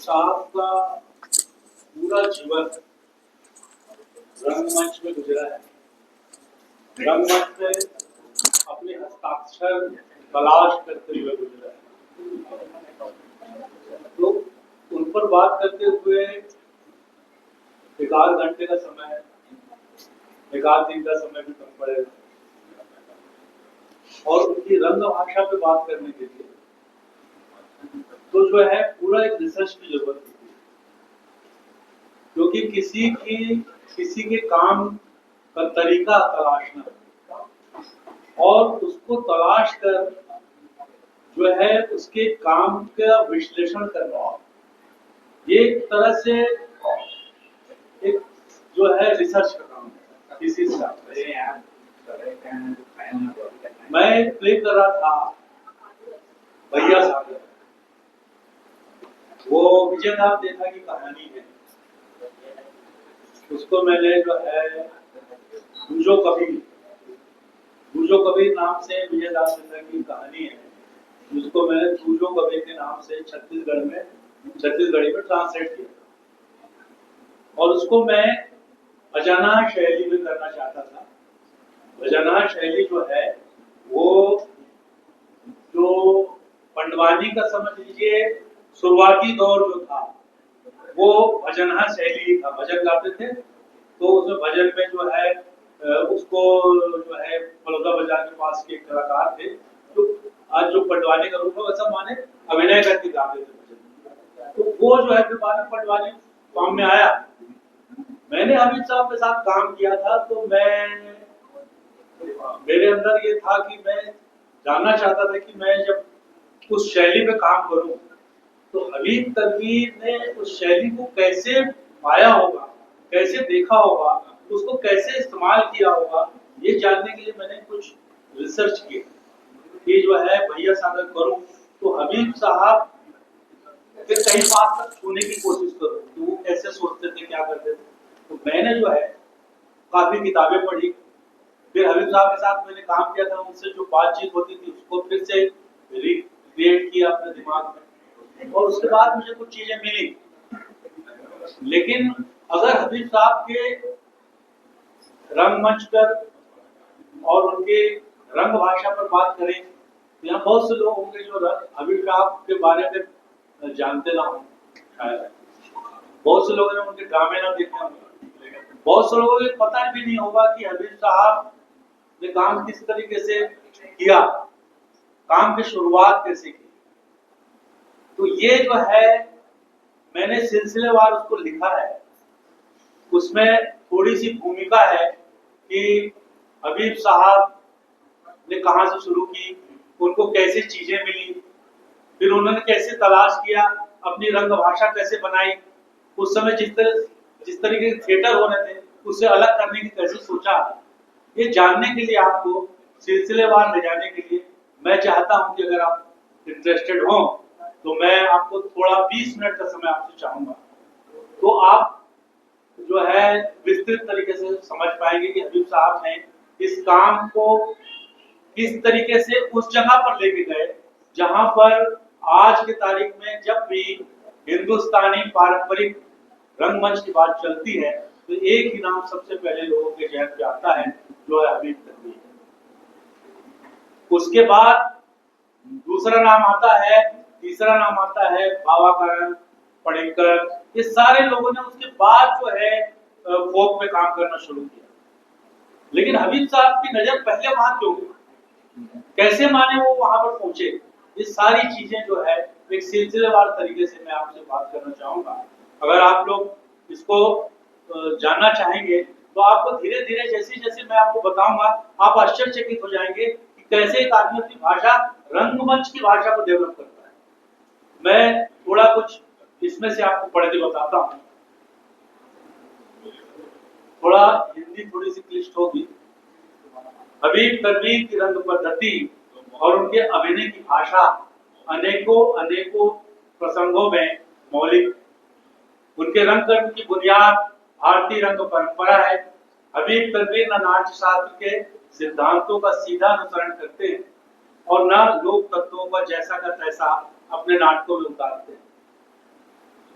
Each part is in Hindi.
साहब का पूरा जीवन रंगमंच में गुजरा है। रंगमंच पे अपने हस्ताक्षर तलाश करते हुए गुजरा है। तो उन पर बात करते हुए एक आध घंटे का समय, एक आध दिन का समय भी कम पड़ेगा। और उनकी रंग भाषा पे बात करने के लिए तो जो है पूरा एक रिसर्च की जरूरत होती है, क्योंकि किसी के काम का तरीका तलाशना और उसको तलाश कर जो है उसके काम का विश्लेषण करना, ये एक तरह से एक जो है रिसर्च का काम है। किसी मैं प्ले कर रहा था भैया सागर, वो विजय नाम देखा की कहानी है। उसको मैंने जो है बूझो कबीर नाम से विजय दास नेता की कहानी है, जिसको मैंने बूझो कबीर के नाम से छत्तीसगढ़ी में ट्रांसलेट किया और उसको मैं अजाना शैली में करना चाहता था। अजाना शैली जो है वो जो पंडवानी का समझ लीजिए शुरुआती दौर जो था वो भजनहा शैली था, भजन गाते थे। तो उसमें भजन में जो है उसको जो है बड़ौदा बाजार के पास के कलाकार थे, तो आज जो पंडवानी का रूप है वैसा माने अभिनय करके गाते थे भजन। तो वो जो है फिर बाद में पंडवानी फॉर्म में आया। मैंने अमित साहब के साथ काम किया था, तो मेरे अंदर ये था कि मैं जानना चाहता था कि मैं जब उस शैली पे काम करूं तो हबीब तनवीर ने उस शैली को कैसे पाया होगा, कैसे देखा होगा, उसको कैसे इस्तेमाल किया होगा। ये जानने के लिए मैंने कुछ रिसर्च किया कि जो है भैया सागर करूं तो हबीब साहब के कई बात तक छूने की कोशिश करूं कि वो कैसे सोचते थे, क्या करते थे। तो मैंने जो है काफी किताबें पढ़ी, फिर हबीब साहब के साथ मैंने काम किया था, उनसे जो बातचीत होती थी उसको फिर से रिक्रिएट किया अपने दिमाग में और उसके बाद मुझे कुछ चीजें मिली। लेकिन अगर हबीब साहब के रंगमंच पर और उनके रंग भाषा पर बात करें, यहाँ बहुत से लोग होंगे जो हबीब साहब के बारे में जानते ना हो, शायद बहुत से लोगों ने उनके ड्रामे ना देखे होंगे, बहुत से लोगों को पता भी नहीं होगा कि हबीब साहब ने काम किस तरीके से किया, काम की शुरुआत कैसे की। तो ये जो है मैंने सिलसिलेवार उसको लिखा है। उसमें थोड़ी सी भूमिका है कि हबीब साहब ने कहां से शुरू की, उनको कैसे चीजें मिली, फिर उन्होंने कैसे तलाश किया, अपनी रंग भाषा कैसे बनाई, उस समय जिस तरीके के थिएटर हो रहे थे उससे अलग करने की कैसे सोचा। ये जानने के लिए आपको सिलसिलेवार ले जाने के लिए मैं चाहता हूं कि अगर आप इंटरेस्टेड हो तो मैं आपको थोड़ा 20 मिनट का समय आपसे चाहूंगा, तो आप जो है विस्तृत तरीके से समझ पाएंगे कि हबीब साहब ने इस काम को किस तरीके से उस जगह पर लेके गए जहां पर आज की तारीख में जब भी हिंदुस्तानी पारंपरिक रंगमंच की बात चलती है तो एक ही नाम सबसे पहले लोगों के जहन में आता है, जो है हबीब तनवीर। उसके बाद दूसरा नाम आता है, तीसरा नाम आता है भावाकरण, पडिक्कर। ये सारे लोगों ने उसके बाद जो है फोक में काम करना शुरू किया। लेकिन हबीब साहब की नजर पहले वहां क्यों गई, कैसे माने वो वहां पर पहुंचे, ये सारी चीजें जो है एक सिलसिलेवार तरीके से मैं आपसे बात करना चाहूंगा। अगर आप लोग इसको जानना चाहेंगे तो आपको धीरे धीरे जैसे जैसे मैं आपको बताऊंगा आप आश्चर्यचकित हो जाएंगे कि कैसे एक आदमी अपनी भाषा रंगमंच की भाषा को डेवलप करता है। मैं थोड़ा कुछ इसमें से आपको पढ़ के बताता हूँ। थोड़ा हिंदी थोड़ी सी क्लिष्ट होगी। हबीब तनवीर की रंग पद्धति और उनके अभिनय की भाषा अनेकों प्रसंगों में मौलिक। उनके रंग कर्म की बुनियाद भारतीय रंग परंपरा है। हबीब तनवीर न नाट्य शास्त्र के सिद्धांतों का सीधा अनुसरण करते हैं और न लोक तत्वों का जैसा का तैसा अपने नाटकों में उतारते हैं।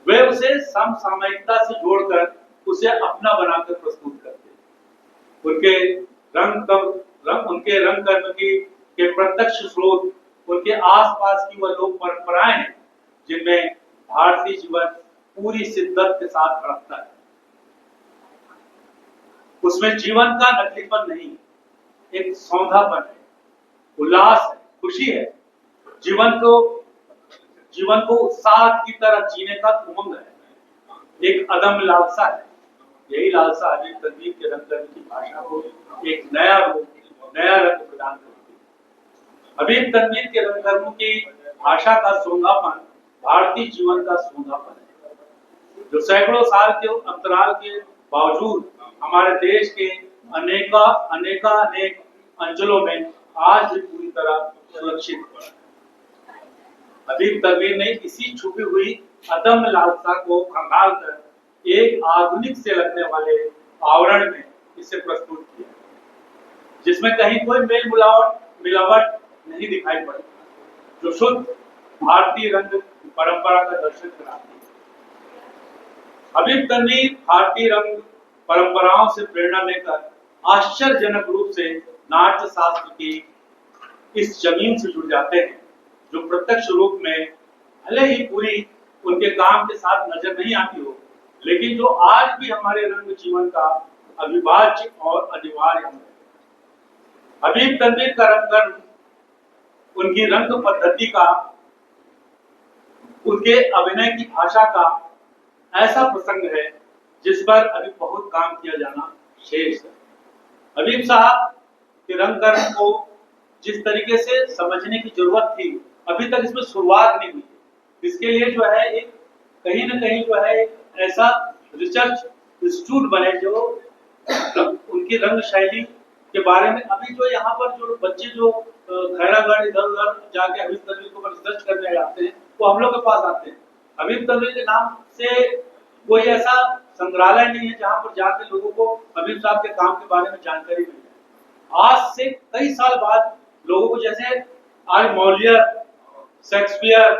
वे उसे समसामयिकता से जोड़कर उसे अपना बनाकर प्रस्तुत करते हैं। उनके रंग कर्म के प्रत्यक्ष स्रोत उनके आसपास की वह लोक परंपराएं हैं जिनमें भारतीय जीवन पूरी शिद्दत के साथ धड़कता है। उसमें जीवन का नकलीपन नहीं, एक सौंधापन है, उल्लास है, खुशी है, जीवन को उत्साह की तरह जीने का उमंग है, एक अदम्य लालसा है। यही लालसा हबीब तनवीर के रंग कर्म की भाषा को एक नया रूप, नया रंग प्रदान करती है। हबीब तनवीर के रंग कर्म की भाषा का सौंधापन भारतीय जीवन का सौंधापन है, जो सैकड़ों साल के अंतराल के बावजूद हमारे देश के अनेक अंचलों में आज भी पूरी तरह सुरक्षित है। हबीब तनवीर ने इसी छुपी हुई अदम्य लालसा को खंगाल कर एक आधुनिक से लगने वाले आवरण में इसे प्रस्तुत किया, जिसमें कहीं कोई मेल मिलावट नहीं दिखाई पड़ती, जो शुद्ध भारतीय रंग परंपरा का दर्शन कराती है। हबीब तनवीर भारतीय रंग परंपराओं से प्रेरणा लेकर आश्चर्यजनक रूप से नाट्य शास्त्र की इस जमीन से जुड़ जाते हैं, जो प्रत्यक्ष रूप में भले ही पूरी उनके काम के साथ नजर नहीं आती हो, लेकिन जो आज भी हमारे रंग जीवन का अविभाज्य और अनिवार्य अंग है। हबीब तनवीर का रंग कर्म उनकी रंग पद्धति का, उनके अभिनय की भाषा का ऐसा प्रसंग है जिस पर अभी बहुत काम किया जाना शेष है। हबीब साहब के रंग कर्म को जिस तरीके से समझने की जरूरत थी, अभी तक इसमें शुरुआत नहीं हुई है। इसके लिए जो है एक कहीं ना कहीं जो है एक ऐसा रिसर्च इंस्टीट्यूट बने जो उनकी रंग शैली के बारे में, अभी जो यहाँ पर जो बच्चे जो खैरागढ़ इधर उधर जाके हबीब तनवीर को रिसर्च करने आते हैं, वो हम लोग के पास आते हैं। हबीब तनवीर के नाम से कोई ऐसा संग्रहालय नहीं है जहाँ पर जाके लोगों को हबीब साहब के काम के बारे में जानकारी मिल जाए। आज से कई साल बाद लोगों को, जैसे आज मॉलियर, शेक्सपियर,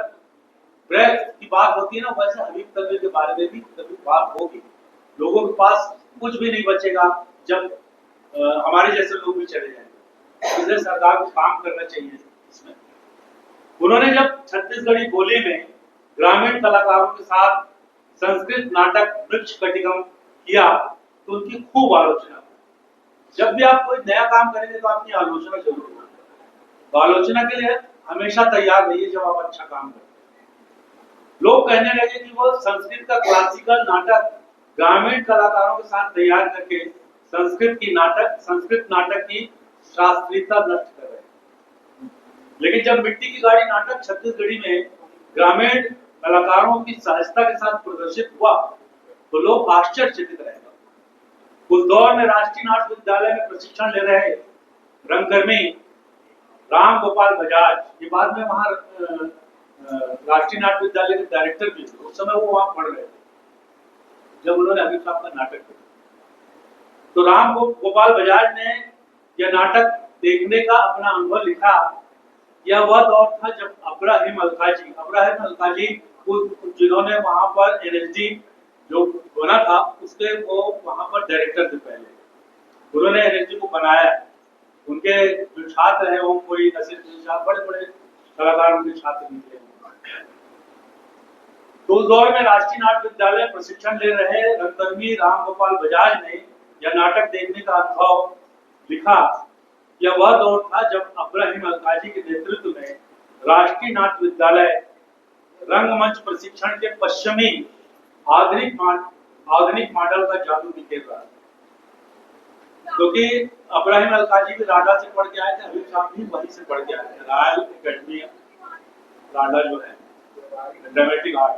ब्रेख्ट की बात होती है ना, वैसे हबीब तनवीर के बारे में भी कभी बात होगी। लोगों के पास कुछ भी नहीं बचेगा जब हमारे जैसे लोग भी चले जाएंगे। इसलिए सरकार को काम करना चाहिए इसमें। उन्होंने जब छत्तीसगढ़ी बोली में ग्रामीण कलाकारों के साथ संस्कृत नाटक वृक्ष कटिकम किया तो उनकी खूब आलोचना। जब भी आप कोई नया काम करेंगे तो आपकी आलोचना जरूर होगी, तो आलोचना के लिए हमेशा तैयार रहिए जब आप अच्छा काम करते हैं। लोग कहने लगे कि वो संस्कृत का क्लासिकल नाटक ग्रामीण कलाकारों के साथ तैयार करके संस्कृत नाटक की शास्त्रीयता नष्ट कर रहे हैं। लेकिन जब मिट्टी की गाड़ी नाटक छत्तीसगढ़ी में ग्रामीण कलाकारों की सहजता के साथ प्रदर्शित हुआ तो लोग आश्चर्यचकित रहे। उस दौर में राष्ट्रीय नाट्य विद्यालय में प्रशिक्षण ले रहे रंगकर्मी राम गोपाल बजाज, ये बाद में वहां राष्ट्रीय नाट्य विद्यालय के डायरेक्टर भी थे। उस समय वो वहां पढ़ रहे थे जब उन्होंने हबीब साहब का नाटक किया। तो राम गोपाल बजाज ने यह नाटक देखने का अपना अनुभव लिखा। यह वह दौर था जब अब्राहिम अलकाजी जिन्होंने वहां पर एनएसडी जो बना था उसके वो वहां पर डायरेक्टर थे पहले, उन्होंने एनएसडी को बनाया। उनके जो छात्र हैं वो कोई नसीर बड़े बड़े कलाकारों के छात्र निकले। तो उस दौर में राष्ट्रीय नाट्य विद्यालय प्रशिक्षण ले रहे रंगकर्मी राम गोपाल बजाज ने यह नाटक देखने का अनुभव लिखा। यह वह दौर था जब अब्राहिम अलकाजी के नेतृत्व में राष्ट्रीय नाट्य विद्यालय रंगमंच प्रशिक्षण के पश्चिमी आधुनिक मॉडल का जादू बिखेर रहा था। क्योंकि अब्राहिम अलकाजी भी राडा से पढ़ के आए थे, हबीब साहब भी वहीं से पढ़ के आए थे। रॉयल एकेडमी राडा जो है ड्रामेटिक आर्ट।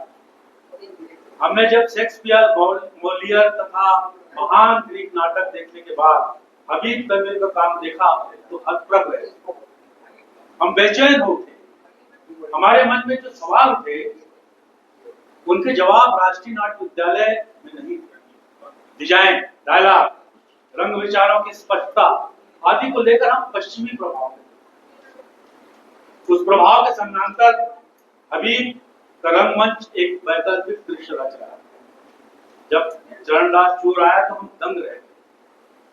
हमने जब शेक्सपियर, मॉलियर तथा महान ग्रीक नाटक देखने के बाद हबीब तनवीर का काम देखा तो हतप्रभ रहे। हम बेचैन हो थे। हमारे मन में जो सवाल थे उनके जवाब राष्ट्रीय नाट्य विद्यालय में नहीं थे। डिजाइन, डायलॉग, रंग विचारों की स्पष्टता आदि को लेकर हम पश्चिमी प्रभाव, उस प्रभाव के समानांतर हबीब का रंगमंच एक वैकल्पिक दृश्य रच रहा है। जब चरणदास चोर आया तो हम दंग रहे।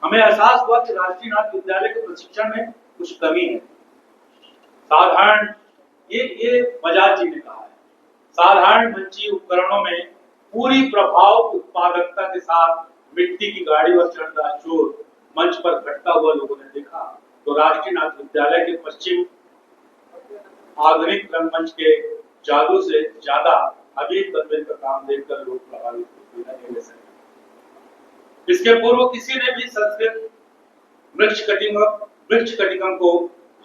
हमें एहसास हुआ कि राष्ट्रीय नाट्य विद्यालय के प्रशिक्षण में कुछ कमी है। साधारण ये बजाज जी ने कहा है, साधारण मंची उपकरणों में पूरी प्रभाव उत्पादकता के साथ मिट्टी की गाड़ी और चरणदास चोर मंच पर घटता हुआ लोगों ने देखा तो राष्ट्रीय नाट्य विद्यालय के पश्चिम आधुनिक रंगमंच के जादू से ज्यादा हबीब तनवीर का काम देखकर लोग प्रभावित हुए। इसके पूर्व किसी ने भी संस्कृत वृक्ष कटिकम को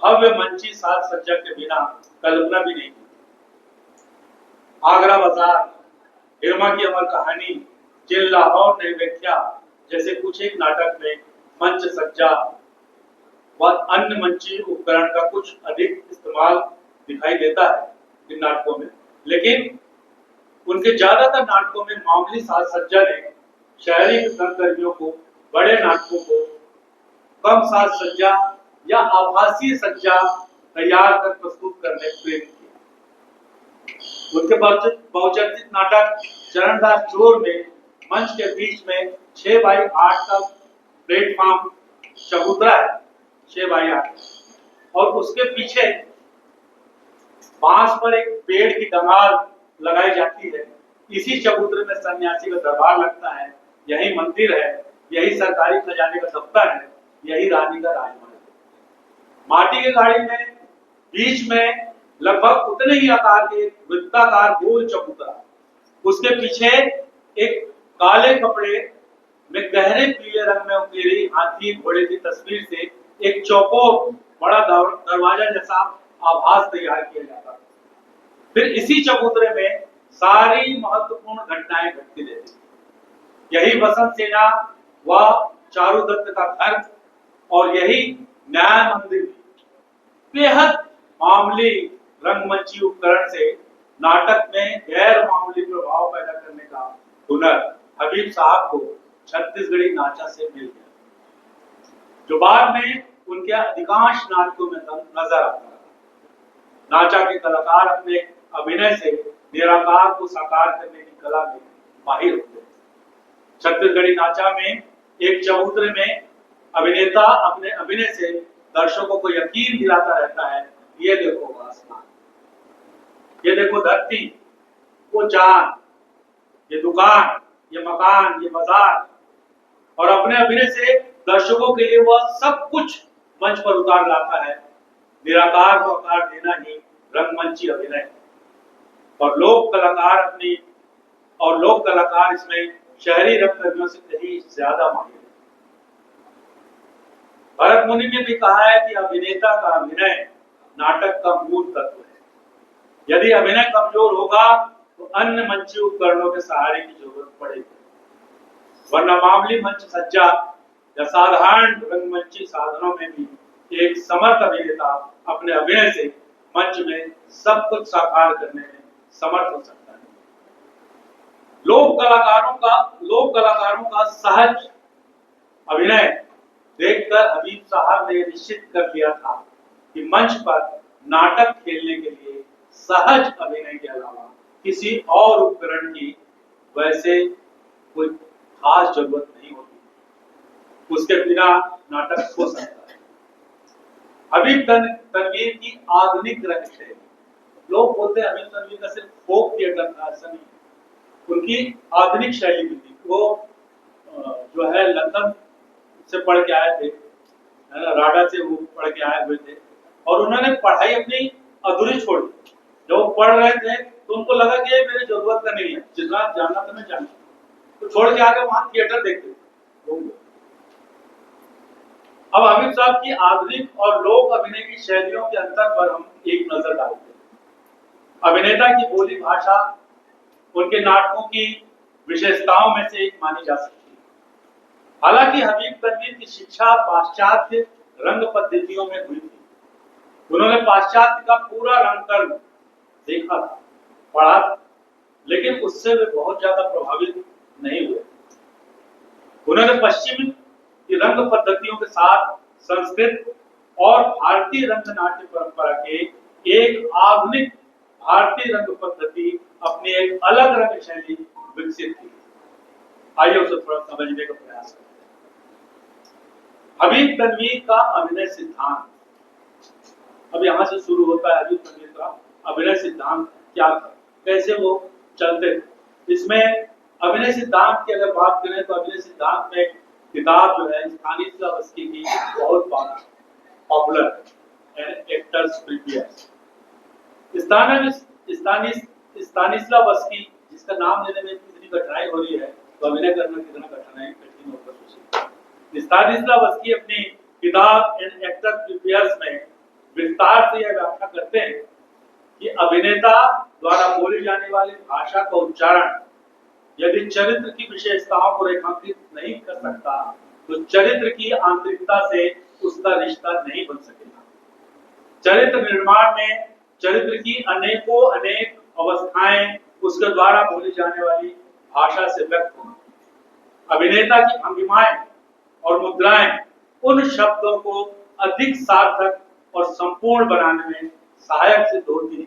भव्य मंची साज सज्जा के बिना कल्पना भी नहीं की। आगरा बाजार, हिरमा की अमर कहानी, जिन लाहौर ने व्याख्या जैसे कुछ एक नाटक में मंच सज्जा व अन्य मंची उपकरण का कुछ अधिक इस्तेमाल दिखाई देता है इन नाटकों में, लेकिन उनके ज्यादातर नाटकों में मामूली साज सज्जा ने शहरी रंगकर्मियों को बड़े नाटकों को कम साज सज्जा या आभासी सज्जा तैयार कर प्रस्तुत करने प्रेरित किया। उनके बहुचर्चित नाटक चरणदास चोर में मंच के बीच में 6x8 का प्लेटफॉर्म चबूतरा है, 6x8, और उसके पीछे बांस पर एक पेड़ की डगाल लगाई जाती है। इसी चबूतरे में सन्यासी का दरबार लगता है, यही मंदिर है, यही सरकारी खजाने का दफ्तर है, यही रानी का राजमहल है। माटी की गाड़ी में बीच में लगभग उतने ही आकार के वृत्ताकार गोल चबूतरा, उसके पीछे एक काले कपड़े में गहरे पीले रंग में उकेरी हाथी घोड़े की तस्वीर से एक चौकोर बड़ा दरवाजा जैसा आभास तैयार किया जाता है। फिर इसी चबूतरे में सारी महत्वपूर्ण घटनाएं घटती रहती। यही वसंत सेना व चारुदत्त का घर और यही न्याय मंदिर बेहद मामूली रंगमंची उपकरण से नाटक में गैर मामूली प्रभाव पैदा करने का हुनर हबीब साहब को छत्तीसगढ़ी नाचा से मिल गया, जो बाद में उनके अधिकांश नाटकों में नजर आता है। नाचा के कलाकार अपने अभिनय से निराकार को साकार करने की कला में माहिर होते हैं। छत्तीसगढ़ी नाचा में एक चबूतरे में अभिनेता अपने अभिनय से दर्शकों को यकीन दिलाता रहता है, ये देखो आसमान, ये देखो धरती, वो चांद, ये दुकान, ये मकान, ये बाजार, और अपने अभिनय से दर्शकों के लिए वह सब कुछ मंच पर उतार लाता है। निराकार को आकार देना ही रंगमंची अभिनय है। और लोक कलाकार इसमें शहरी रंगकर्मियों से कहीं ज्यादा माहिर है। भरत मुनि ने भी कहा है कि अभिनेता का अभिनय नाटक का मूल तत्व है। यदि अभिनय कमजोर होगा तो अन्य मंची उपकरणों के सहारे की जरूरत पड़ेगी, वरना मामूली मंच सज्जा या साधारण रंगमंची साधनों में भी एक समर्थ अभिनेता अपने अभिनय से मंच में सब कुछ साकार करने में समर्थ हो सकता है। लोक कलाकारों का सहज अभिनय देखकर हबीब साहब ने निश्चित कर लिया था कि मंच पर नाटक खेलने के लिए सहज अभिनय के अलावा किसी और उपकरण की वैसे कोई खास जरूरत नहीं होती, उसके बिना नाटक हो सकता है। हबीब तनवीर की आधुनिक रंग शैली, लोग बोलते हैं हबीब तनवीर का सिर्फ फोक थिएटर था, ऐसा नहीं। उनकी आधुनिक शैली भी थी। वो जो है लंदन से पढ़ के आए थे, है ना, राडा से वो पढ़ के आए हुए थे, और उन्होंने पढ़ाई अपनी अधूरी छोड़ी। जब वो पढ़ रहे थे तो उनको लगा कि ये मेरी जरूरत का नहीं है, जितना जानना था मैं जानता, तो छोड़ के आगे वहां थिएटर देखते। अब हबीब साहब की आधुनिक और लोक अभिनय की शैलियों के अंतर पर हम एक नजर डालते हैं। अभिनेता की बोली भाषा उनके नाटकों की विशेषताओं में से एक मानी जा सकती है। हालांकि हबीब तनवीर की शिक्षा पाश्चात्य रंग पद्धतियों में हुई थी। उन्होंने पाश्चात्य का पूरा रंगकर्म देखा था, पढ़ा था, लेकिन उससे वे बहुत ज्यादा प्रभावित नहीं हुए। उन्होंने पश्चिमी रंग पद्धतियों के साथ संस्कृत और भारतीय रंग नाट्य परंपरा के एक आधुनिक भारतीय रंग पद्धति अपनी एक अलग रंग शैली विकसित की। आइए उसे थोड़ा समझने का प्रयास करते हैं। हबीब तनवीर का अभिनय सिद्धांत, अब यहां से शुरू होता है। हबीब तनवीर का अभिनय सिद्धांत क्या था, कैसे वो चलते थे। इसमें अभिनय सिद्धांत की अगर बात करें तो अभिनय सिद्धांत में किताब जो है स्तानिस्लावस्की की बहुत पॉपुलर है, एक्टर्स प्रीवियस। स्तानिस्लावस्की जिसका नाम लेने में कितनी कठिनाई हो रही है, तो अभिनय करना कितना कठिन होगा सोचिए। स्तानिस्लावस्की अपनी किताब एन एक्टर प्रीवियस में विस्तार से यह व्याख्या करते हैं कि अभिनेता द्वारा बोली जाने वाली भाषा का उच्चारण यदि चरित्र की विशेषताओं को रेखांकित नहीं कर सकता तो चरित्र की आंतरिकता से उसका रिश्ता नहीं बन सकेगा। चरित्र निर्माण में चरित्र की अनेकों अनेक अवस्थाएं उसके द्वारा बोली जाने वाली भाषा से व्यक्त होंगी। अभिनेता की भंगिमाएं और मुद्राएं उन शब्दों को अधिक सार्थक और संपूर्ण बनाने में सहायक सिद्ध होती है।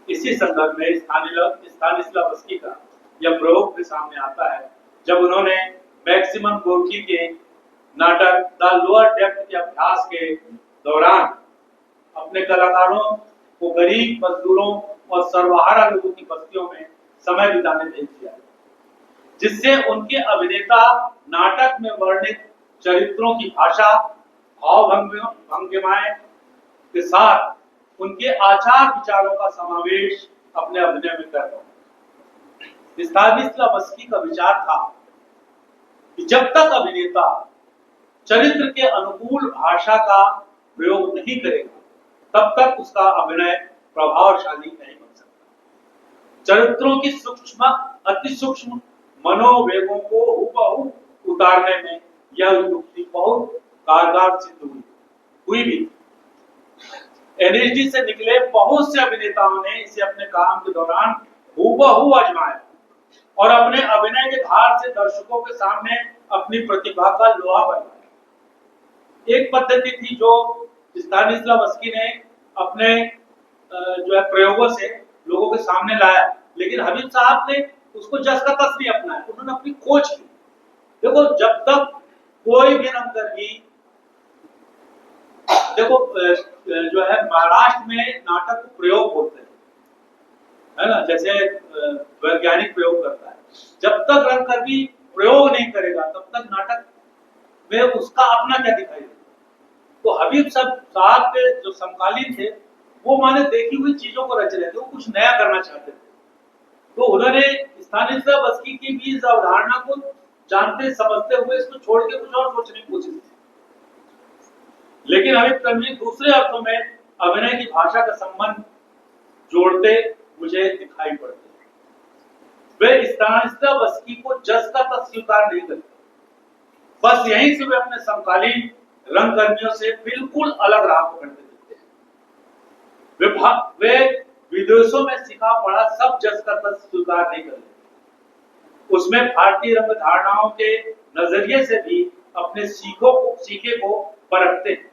इसी संदर्भ में स्तानिस्लावस्की का यह प्रयोग भी सामने आता है जब उन्होंने मैक्सिमम गोर्की के नाटक द लोअर डेप्थ के अभ्यास के दौरान अपने कलाकारों को गरीब मजदूरों और सर्वहारा लोगों की बस्तियों में समय बिताने भेज दिया, जिससे उनके अभिनेता नाटक में वर्णित चरित्रों की भाषा, भाव भंगिमाएं के साथ उनके आचार विचारों का समावेश अपने अभिनय में कर रहे हैं। स्तानिस्लावस्की का विचार था कि जब तक अभिनेता चरित्र के अनुकूल भाषा का प्रयोग नहीं करेगा तब तक उसका अभिनय प्रभावशाली नहीं बन सकता। चरित्रों की सूक्ष्म अति सूक्ष्म मनोवेगों को हुबहू उतारने में यह युक्ति बहुत कारगर सिद्ध हुई भी। एनएसडी से निकले बहुत से अभिनेताओं ने इसे अपने काम के दौरान हुबहू आजमाया और अपने अभिनय के धार से दर्शकों के सामने अपनी प्रतिभा का लोहा बनवाया। एक पद्धति थी जो स्तानिस्लावस्की ने अपने जो है प्रयोगों से लोगों के सामने लाया, लेकिन हबीब साहब ने उसको जस का तस नहीं अपनाया, उन्होंने अपनी खोज की। देखो जब तक कोई भी रंगकर्मी, देखो जो है महाराष्ट्र में नाटक को प्रयोग बोलते हैं, है ना, जैसे वैज्ञानिक प्रयोग करता है। जब तक रंगकर्मी प्रयोग नहीं करेगा तब तक नाटक में उसका अपना क्या दिखाई देगा। तो हबीब साहब के जो समकालीन थे वो माने देखी हुई चीजों को रच रहे थे, वो कुछ नया करना चाहते थे। तो उन्होंने स्तानिस्लावस्की की भी इस अवधारणा को जानते समझते हुए इसको छोड़ के कुछ और सोचने की कोशिश की। लेकिन हबीब तनवीर दूसरे अर्थों में अभिनय की भाषा का संबंध जोड़ते मुझे दिखाई पड़ते। वे स्तानिस्लावस्की को जस का तस स्वीकार नहीं करते, बस यहीं से वे अपने समकालीन रंगकर्मियों से बिल्कुल अलग राह पकड़ते दिखते हैं। वे विदेशों में सिखा पढ़ा सब जस का तस स्वीकार नहीं करते, उसमें भारतीय रंग धारणाओं के नजरिए से भी अपने सीखे को परखते हैं,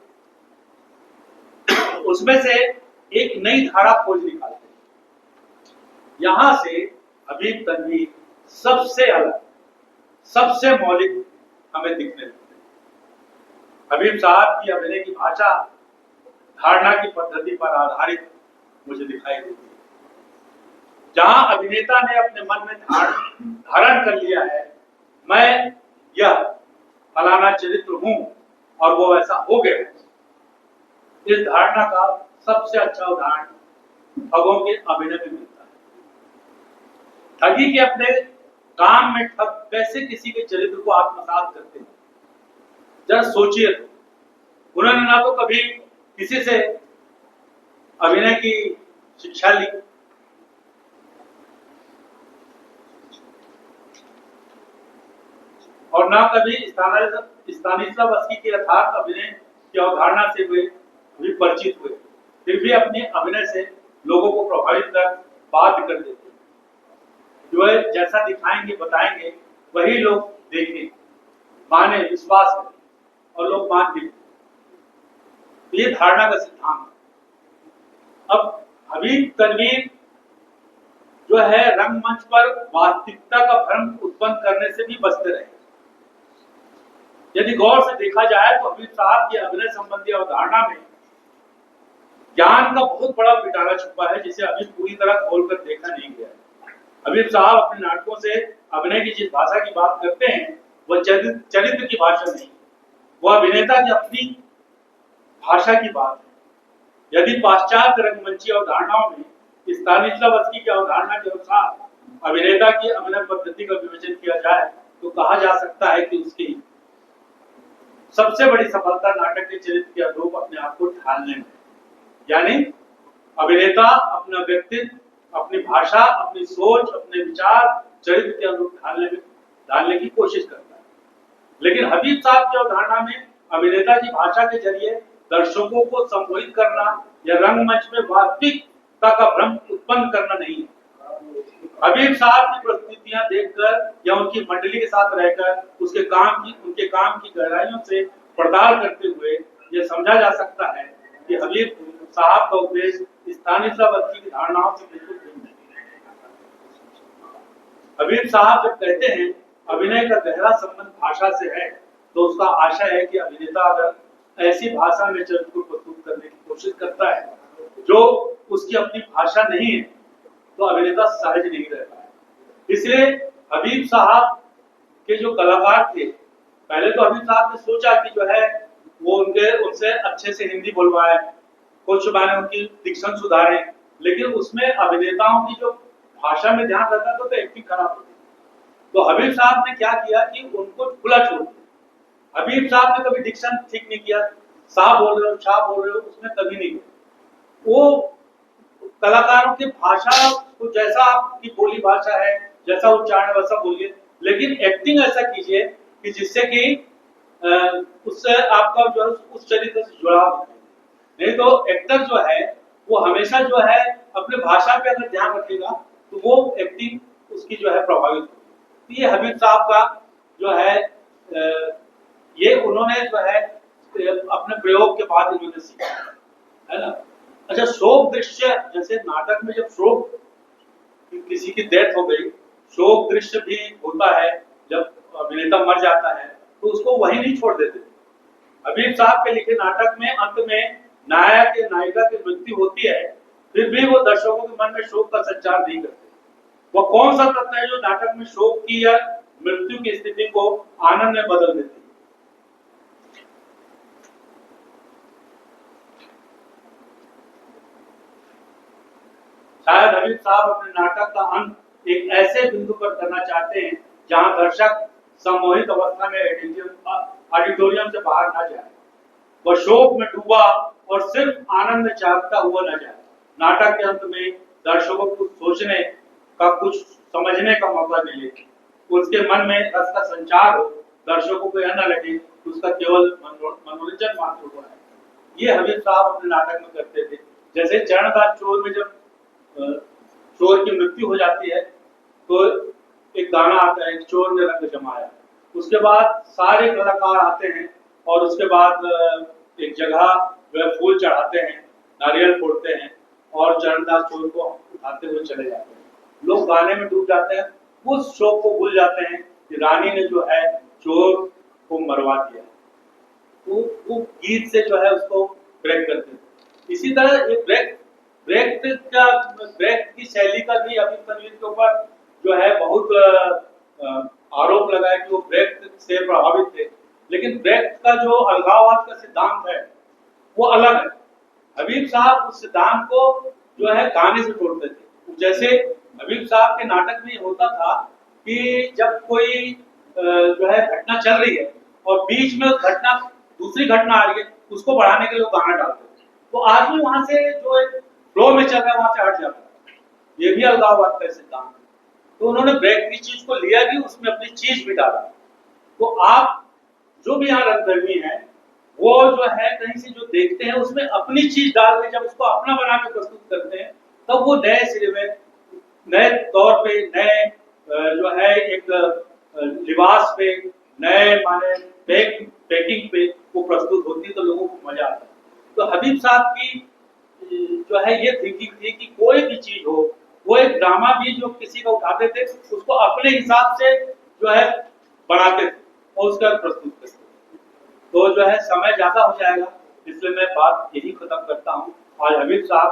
उसमें से एक नई धारा खोज निकालते हैं। यहां से हबीब तनवीर सबसे अलग, सबसे मौलिक हमें दिखने लगते हैं। हबीब साहब की अभिनय की भाषा धारणा की पद्धति पर आधारित मुझे दिखाई देती है। जहां अभिनेता ने अपने मन में धारण कर लिया है, मैं यह फलाना चरित्र हूं और वो ऐसा हो गया। इस धारणा का सबसे अच्छा उदाहरण ठगों के अभिनय में मिलता है। ठगी के अपने काम में ठग कैसे किसी के चरित्र को आत्मसात करते हैं, जरा सोचिए। उन्होंने ना तो कभी किसी से अभिनय की शिक्षा ली, और ना कभी स्तानिस्लावस्की के यथार्थ अभिनय की अवधारणा से वे भी परिचित हुए, फिर भी अपने अभिनय से लोगों को प्रभावित कर बाध्य कर देते। जो है जैसा दिखाएंगे बताएंगे वही लोग देखें, माने, विश्वास करें और लोग मान भी। ये धारणा का सिद्धांत। अब हबीब तनवीर जो है रंगमंच पर वास्तविकता का भ्रम उत्पन्न करने से भी बचते रहे। यदि गौर से देखा जाए तो हबीब साहब की अभिनय संबंधी अवधारणा में ज्ञान का बहुत बड़ा पिटारा छुपा है, जिसे अभी पूरी तरह खोलकर देखा नहीं गया है। हबीब साहब अपने नाटकों से अभिनय की जिस भाषा की बात करते हैं वह चरित्र की भाषा नहीं, वह अभिनेता की अपनी भाषा की बात है। यदि पाश्चात्य रंगमंची अवधारणाओं में स्तानिस्लावस्की की अवधारणा के अनुसार अभिनेता की अभिनय पद्धति का विवेचन किया जाए तो कहा जा सकता है कि उसकी सबसे बड़ी सफलता नाटक के चरित्र के अनुरूप अपने आप को ढालने में, यानी अभिनेता अपना व्यक्तित्व, अपनी भाषा, अपनी सोच, अपने विचार चरित्र के अनुरूप ढालने की कोशिश करता है। लेकिन हबीब साहब की अवधारणा में अभिनेता की भाषा के जरिए दर्शकों को संबोधित करना या रंगमंच में वास्तविकता का भ्रम उत्पन्न करना नहीं है। हबीब साहब की प्रस्तुतियां देखकर या उनकी मंडली के साथ रहकर उनके काम की गहराइयों से पड़ताल करते हुए यह समझा जा सकता है कि हबीब साहब का उद्देश्य स्थानिस्लावस्की की धारणाओं से बिल्कुल भिन्न है। हबीब साहब जब कहते हैं अभिनय का गहरा संबंध भाषा से है तो उसका आशय है कि अभिनेता अगर ऐसी भाषा में चरित्र को प्रस्तुत करने की कोशिश करता है जो उसकी अपनी भाषा नहीं है तो अभिनेता सहज नहीं रहता है। इसलिए हबीब साहब के जो कलाकार थे, पहले तो हबीब साहब ने सोचा कि जो है वो उनसे अच्छे से हिंदी बोलवाए, कुछ माने उनकी डिक्शन सुधारे, लेकिन उसमें अभिनेताओं की जो भाषा में ध्यान रहता था तो एक्टिंग खराब होती। तो हबीब साहब ने क्या किया कि उनको खुला छोड़ दिया। हबीब साहब ने कभी डिक्शन ठीक नहीं किया, साहब बोल रहे हो, शाह बोल रहे हो, उसमें कभी नहीं किया। वो कलाकारों की भाषा को जैसा आपकी बोली भाषा है, जैसा उच्चारण है वैसा बोलिए, लेकिन एक्टिंग ऐसा कीजिए कि जिससे कि उससे आपका जो है उस चरित्र से जुड़ाव नहीं तो एक्टर जो है वो हमेशा जो है अपने भाषा पे अगर ध्यान रखेगा तो वो एक्टिंग उसकी जो है प्रभावित होगी। ये हबीब साहब का जो है ये उन्होंने जो है अपने प्रयोग के बाद इन्होंने सीखा है ना। अच्छा, शोक दृश्य, जैसे नाटक में जब शोक किसी की डेथ हो गई, शोक दृश्य भी होता है जब अभिनेता मर जाता है तो उसको वही नहीं छोड़ देते। हबीब साहब के लिखे नाटक में अंत में नायक या नायिका की मृत्यु होती है, फिर भी वो दर्शकों के मन में शोक का संचार नहीं करते। वो कौन सा तत्व है जो नाटक में शोक की या मृत्यु की स्थिति को आनंद में बदल देती है? शायद हबीब साहब अपने नाटक का अंत एक ऐसे बिंदु पर करना चाहते हैं जहां दर्शक सम्मोहित अवस्था में ऑडिटोरियम से बाहर ना जाए, वह शोक में डूबा और सिर्फ आनंद में चाहता हुआ न जाए। नाटक के अंत में दर्शकों को सोचने का, कुछ समझने का मौका मिले, उसके मन में रस का संचार हो, दर्शकों को यह न लगे उसका केवल मनोरंजन मात्र हुआ है। ये हबीब साहब अपने नाटक में करते थे। जैसे चरणदास चोर में जब चोर की मृत्यु हो जाती है तो एक गाना आता है, चोर ने रंग जमाया, उसके बाद सारे कलाकार आते हैं और उसके बाद एक जगह जो है फूल चढ़ाते हैं, नारियल फोड़ते हैं और चरणदास चोर को उठाते हुए चले जाते हैं। लोग गाने में डूब जाते हैं, उस शोक को भूल जाते हैं कि रानी ने जो है चोर को मरवा दिया। तो वो गीत से जो है उसको ब्रेक करते हैं। इसी तरह ये ब्रेक की शैली का भी हबीब तनवीर के ऊपर जो है बहुत आरोप लगा है कि वो ब्रेक से प्रभावित थे, लेकिन ब्रेक का जो अलगाववाद का सिद्धांत है वो अलग है। हबीब साहब उस सिद्धांत को जो है गाने से जोड़ते थे। जैसे हबीब साहब के नाटक में होता था कि जब कोई जो है घटना चल रही है और बीच में घटना दूसरी घटना आ रही है, उसको बढ़ाने के लिए गाना डालते थे, तो आदमी वहां से जो एक फ्लो में चल रहा है वहां से हट जाता है। ये भी अलगाववाद का सिद्धांत है। तो उन्होंने ब्रेक की चीज को लिया भी, उसमें अपनी चीज भी डाला। तो आप जो भी यहाँ रंगकर्मी है वो जो है कहीं से जो देखते हैं उसमें अपनी चीज डाल के जब उसको अपना बना के प्रस्तुत करते हैं तब वो नए सिरे में, नए तौर पे, नए जो है एक लिबास पे, नए माने पैकिंग पे वो प्रस्तुत होती है तो लोगों को मजा आता है। तो हबीब साहब की जो है ये थिंकिंग थी कि कोई भी चीज हो, वो एक ड्रामा भी जो किसी का उठाते थे उसको अपने हिसाब से जो है बनाते थे और उसका प्रस्तुत करते थे। तो जो है समय ज्यादा हो जाएगा, इसलिए मैं बात यही खत्म करता हूँ। आज हमीद साहब